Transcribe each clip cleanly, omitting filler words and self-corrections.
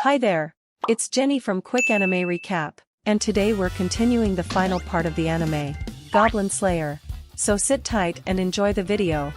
Hi there! It's Jenny from Quick Anime Recap, and today we're continuing the final part of the anime, Goblin Slayer. So sit tight and enjoy the video.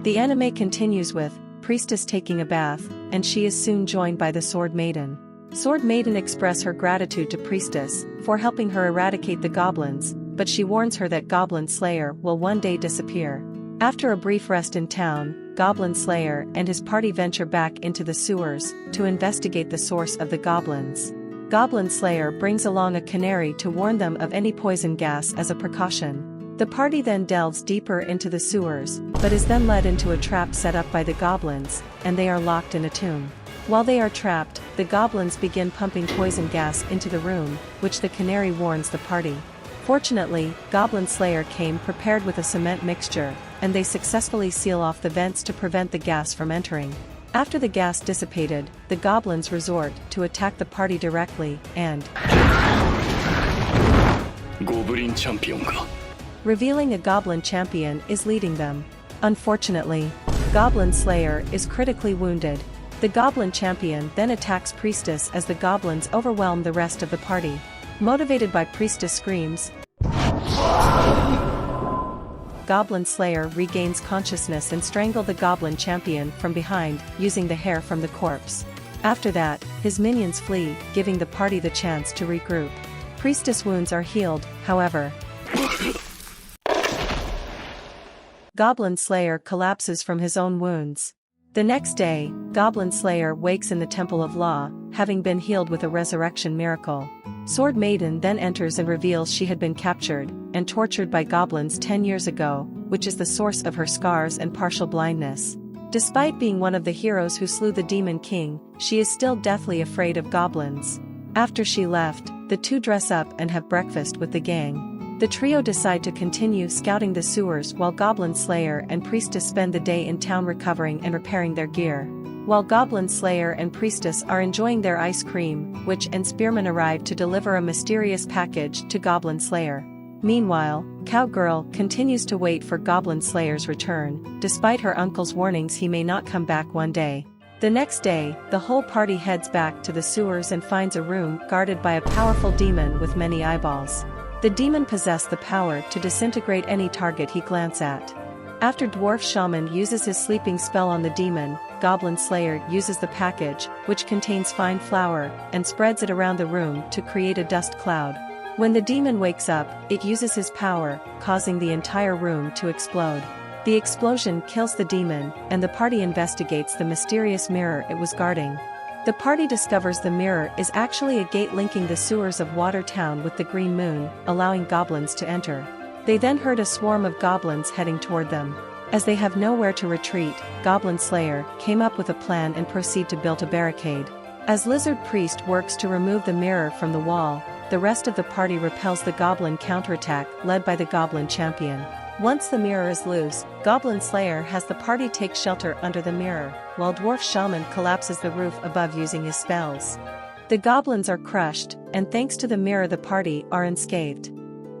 The anime continues with Priestess taking a bath, and she is soon joined by the Sword Maiden. Sword Maiden express her gratitude to Priestess for helping her eradicate the goblins, but she warns her that Goblin Slayer will one day disappear. After a brief rest in town, Goblin Slayer and his party venture back into the sewers to investigate the source of the goblins. Goblin Slayer brings along a canary to warn them of any poison gas as a precaution. The party then delves deeper into the sewers, but is then led into a trap set up by the goblins, and they are locked in a tomb. While they are trapped, the goblins begin pumping poison gas into the room, which the canary warns the party. Fortunately, Goblin Slayer came prepared with a cement mixture, and they successfully seal off the vents to prevent the gas from entering. After the gas dissipated, the goblins resort to attack the party directly, and Goblin champion ka. Revealing a goblin champion is leading them. Unfortunately, Goblin Slayer is critically wounded. The goblin champion then attacks Priestess as the goblins overwhelm the rest of the party. Motivated by Priestess screams, Goblin Slayer regains consciousness and strangled the goblin champion from behind using the hair from the corpse. After that, his minions flee, giving the party the chance to regroup. Priestess wounds are healed, however. Goblin Slayer collapses from his own wounds. The next day, Goblin Slayer wakes in the Temple of Law, having been healed with a resurrection miracle. Sword Maiden then enters and reveals she had been captured and tortured by goblins 10 years ago, which is the source of her scars and partial blindness. Despite being one of the heroes who slew the Demon King, she is still deathly afraid of goblins. After she left, the two dress up and have breakfast with the gang. The trio decide to continue scouting the sewers while Goblin Slayer and Priestess spend the day in town recovering and repairing their gear. While Goblin Slayer and Priestess are enjoying their ice cream, Witch and Spearman arrive to deliver a mysterious package to Goblin Slayer. Meanwhile, Cowgirl continues to wait for Goblin Slayer's return, despite her uncle's warnings he may not come back one day. The next day, the whole party heads back to the sewers and finds a room guarded by a powerful demon with many eyeballs. The demon possesses the power to disintegrate any target he glances at. After Dwarf Shaman uses his sleeping spell on the demon, Goblin Slayer uses the package, which contains fine flour, and spreads it around the room to create a dust cloud. When the demon wakes up, it uses his power, causing the entire room to explode. The explosion kills the demon, and the party investigates the mysterious mirror it was guarding. The party discovers the mirror is actually a gate linking the sewers of Watertown with the Green Moon, allowing goblins to enter. They then heard a swarm of goblins heading toward them. As they have nowhere to retreat, Goblin Slayer came up with a plan and proceed to build a barricade. As Lizard Priest works to remove the mirror from the wall, the rest of the party repels the goblin counterattack led by the goblin champion. Once the mirror is loose, Goblin Slayer has the party take shelter under the mirror, while Dwarf Shaman collapses the roof above using his spells. The goblins are crushed, and thanks to the mirror the party are unscathed.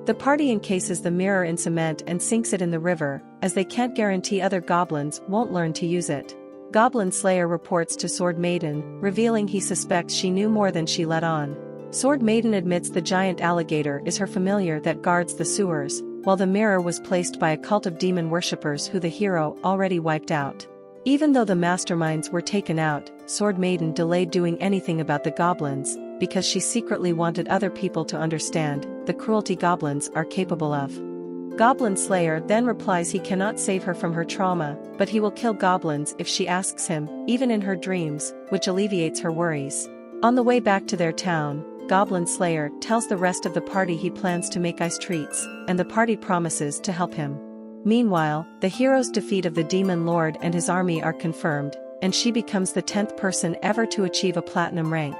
The party encases the mirror in cement and sinks it in the river, as they can't guarantee other goblins won't learn to use it. Goblin Slayer reports to Sword Maiden, revealing he suspects she knew more than she let on. Sword Maiden admits the giant alligator is her familiar that guards the sewers, while the mirror was placed by a cult of demon worshippers who the hero already wiped out. Even though the masterminds were taken out, Sword Maiden delayed doing anything about the goblins, because she secretly wanted other people to understand the cruelty goblins are capable of. Goblin Slayer then replies he cannot save her from her trauma, but he will kill goblins if she asks him, even in her dreams, which alleviates her worries. On the way back to their town, Goblin Slayer tells the rest of the party he plans to make ice treats, and the party promises to help him. Meanwhile, the hero's defeat of the Demon Lord and his army are confirmed, and she becomes the 10th person ever to achieve a platinum rank.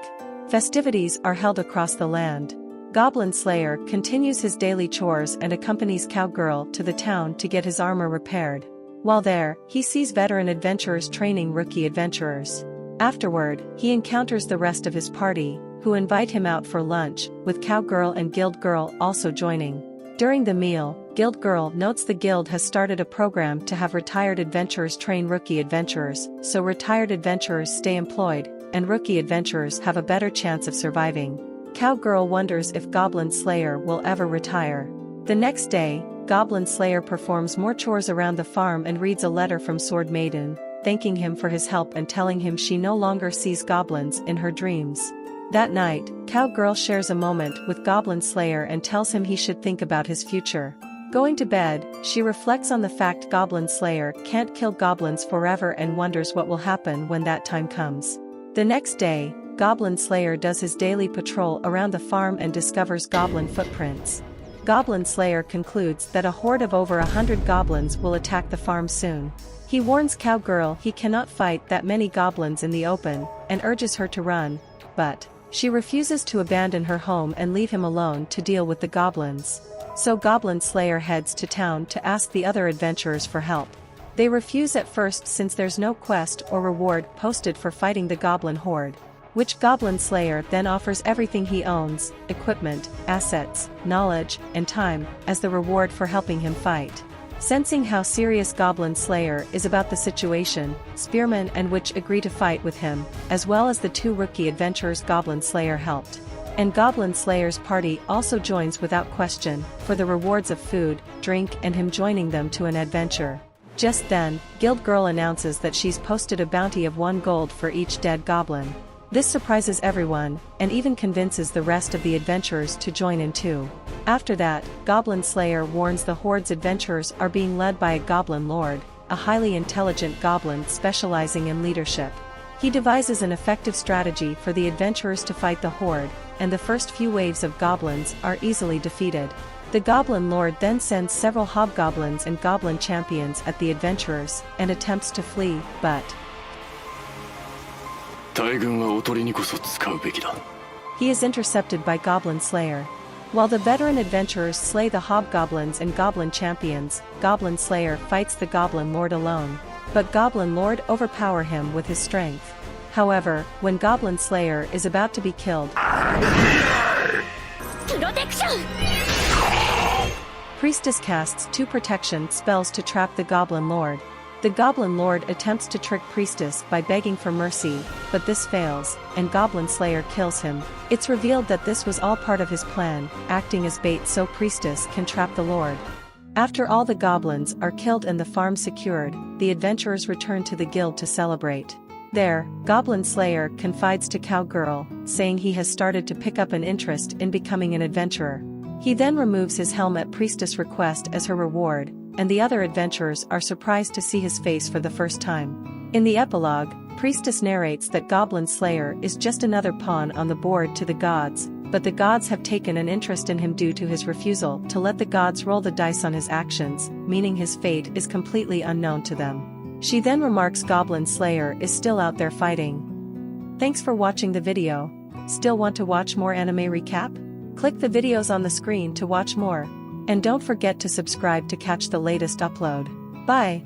Festivities are held across the land. Goblin Slayer continues his daily chores and accompanies Cowgirl to the town to get his armor repaired. While there, he sees veteran adventurers training rookie adventurers. Afterward, he encounters the rest of his party, who invite him out for lunch, with Cowgirl and Guild Girl also joining. During the meal, Guild Girl notes the guild has started a program to have retired adventurers train rookie adventurers, so retired adventurers stay employed, and rookie adventurers have a better chance of surviving. Cowgirl wonders if Goblin Slayer will ever retire. The next day, Goblin Slayer performs more chores around the farm and reads a letter from Sword Maiden, thanking him for his help and telling him she no longer sees goblins in her dreams. That night, Cowgirl shares a moment with Goblin Slayer and tells him he should think about his future. Going to bed, she reflects on the fact Goblin Slayer can't kill goblins forever and wonders what will happen when that time comes. The next day, Goblin Slayer does his daily patrol around the farm and discovers goblin footprints. Goblin Slayer concludes that a horde of over 100 goblins will attack the farm soon. He warns Cowgirl he cannot fight that many goblins in the open, and urges her to run, but she refuses to abandon her home and leave him alone to deal with the goblins. So Goblin Slayer heads to town to ask the other adventurers for help. They refuse at first since there's no quest or reward posted for fighting the goblin horde, which Goblin Slayer then offers everything he owns, equipment, assets, knowledge, and time, as the reward for helping him fight. Sensing how serious Goblin Slayer is about the situation, Spearman and Witch agree to fight with him, as well as the two rookie adventurers Goblin Slayer helped. And Goblin Slayer's party also joins without question, for the rewards of food, drink and him joining them to an adventure. Just then, Guild Girl announces that she's posted a bounty of 1 gold for each dead goblin. This surprises everyone, and even convinces the rest of the adventurers to join in too. After that, Goblin Slayer warns the horde's adventurers are being led by a Goblin Lord, a highly intelligent goblin specializing in leadership. He devises an effective strategy for the adventurers to fight the horde, and the first few waves of goblins are easily defeated. The Goblin Lord then sends several hobgoblins and goblin champions at the adventurers, and attempts to flee, but he is intercepted by Goblin Slayer. While the veteran adventurers slay the hobgoblins and goblin champions, Goblin Slayer fights the Goblin Lord alone. But Goblin Lord overpower him with his strength. However, when Goblin Slayer is about to be killed, Priestess casts 2 protection spells to trap the Goblin Lord. The Goblin Lord attempts to trick Priestess by begging for mercy, but this fails, and Goblin Slayer kills him. It's revealed that this was all part of his plan, acting as bait so Priestess can trap the Lord. After all the goblins are killed and the farm secured, the adventurers return to the guild to celebrate. There, Goblin Slayer confides to Cowgirl, saying he has started to pick up an interest in becoming an adventurer. He then removes his helm at Priestess' request as her reward, and the other adventurers are surprised to see his face for the first time. In the epilogue, Priestess narrates that Goblin Slayer is just another pawn on the board to the gods, but the gods have taken an interest in him due to his refusal to let the gods roll the dice on his actions, meaning his fate is completely unknown to them. She then remarks Goblin Slayer is still out there fighting. Thanks for watching the video. Still want to watch more anime recap? Click the videos on the screen to watch more. And don't forget to subscribe to catch the latest upload. Bye!